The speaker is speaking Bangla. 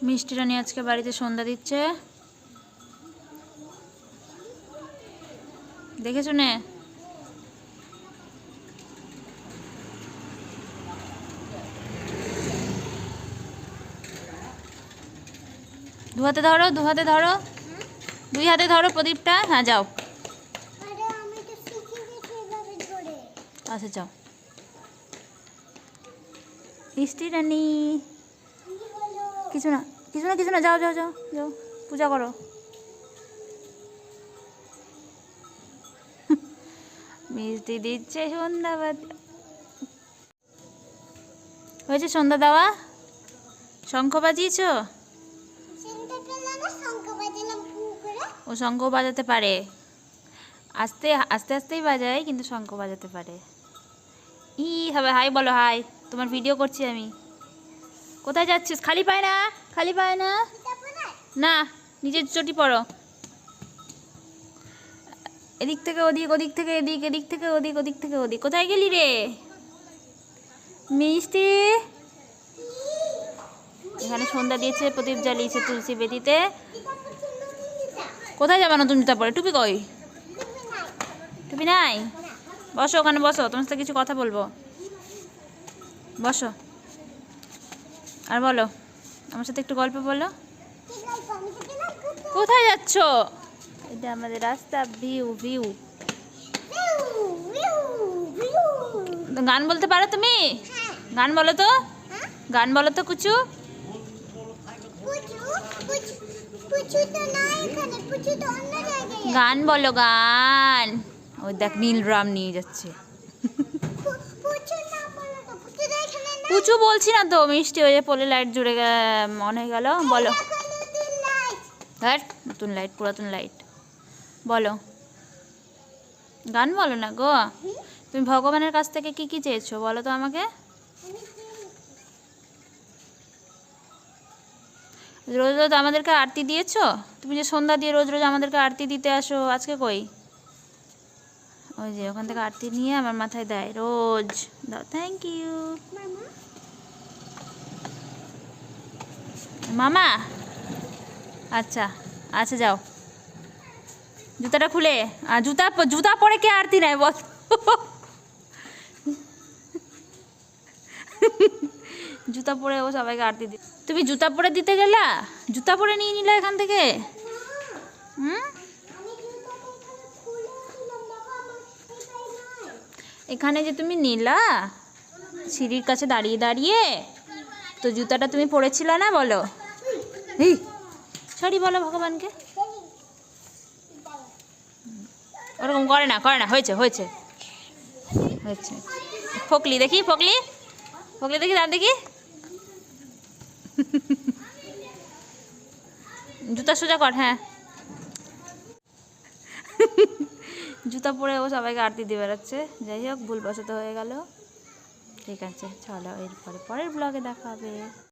মিষ্টি রানী আজকে বাড়িতে সন্ধ্যা দিচ্ছে, দেখে শুনে। দু হাতে ধরো, দু হাতে ধরো, দুই হাতে ধরো প্রদীপটা। হ্যাঁ যাও, আচ্ছা যাও। মিষ্টি রানী কিছু না, কিছু না, কিছু না, যাও যাও যাও যাও, পূজা করো। মিষ্টি দিচ্ছে সন্ধ্যা হয়েছে, সন্ধ্যা দেওয়া। শঙ্খ বাজিয়েছ? ও শঙ্খ বাজাতে পারে, আস্তে আস্তে আস্তেই বাজায়, কিন্তু শঙ্খ বাজাতে পারে। হবে হাই বলো, হাই। তোমার ভিডিও করছি আমি। কোথায় যাচ্ছিস? খালি পায় না, খালি পায় না, না নিজের চটি পড়ো। এদিক থেকে ওদিক, ওদিক থেকে এদিক, এদিক থেকে ওদিক, ওদিক থেকে ওদিক। কোথায় গেলি রে মিষ্টি? এখানে সন্ধ্যা দিয়েছে, প্রদীপ জ্বালিয়েছে তুলসী বেদিতে। কোথায় যাবা নতুন জুতা পরে? টুপি কই? টুপি নাই? বসো ওখানে, বসো, তোমার সাথে কিছু কথা বলবো, বসো। আর বলো, আমার সাথে একটু গল্প বলো। কোথায় যাচ্ছ? এটা আমাদের রাস্তা, ভিউ ভিউ। গান বলতে পারো তুমি? গান বলো তো, গান বলো তো কুচু। গান বলো, গান। ওই দেখ নীলরাম নিয়ে যাচ্ছে। পুচু বলছি না তো, মিষ্টি। ওই যে পোলে লাইট জুড়ে মনে হয়ে গেল। বলো। হ্যাঁ, নতুন লাইট, পুরাতন লাইট। বলো, গান বলো না গো। তুমি ভগবানের কাছ থেকে কি কি চেয়েছো বলো তো আমাকে। রোজ রোজ আমাদেরকে আরতি দিয়েছো? তুমি যে সন্ধ্যা দিয়ে রোজ রোজ আমাদেরকে আরতি দিতে আসো, আজকে কই? ওই যে ওখান থেকে আরতি নিয়ে আমার মাথায় দেয় রোজ। দাও, থ্যাংক ইউ মামা। আচ্ছা আচ্ছা, যাও। জুতাটা খুলে, জুতা জুতা পরে কে আরতি নেয় বল? জুতা পরে ও সবাইকে আরতি দি। তুমি জুতা পরে দিতে গেলা? জুতা পরে নিয়ে নিলা এখান থেকে? এখানে যে তুমি নিলা সিঁড়ির কাছে দাঁড়িয়ে দাঁড়িয়ে, তো জুতাটা তুমি পরেছিল না? বলো, এই সরি বলো ভগবানকে। ওরকম করে না, করে না। হয়েছে হয়েছে হয়েছে। ফকলি দেখি, ফকলি, ফকলি দেখি, দাঁত দেখি। জুতা সোজা কর। হ্যাঁ, জুতা পরে ও সবাইকে আরতি দিয়ে বেড়াচ্ছে। যাই হোক, ভুলবশত হয়ে গেল। ঠিক আছে, চলো, এরপরে পরের ব্লগে দেখা হবে।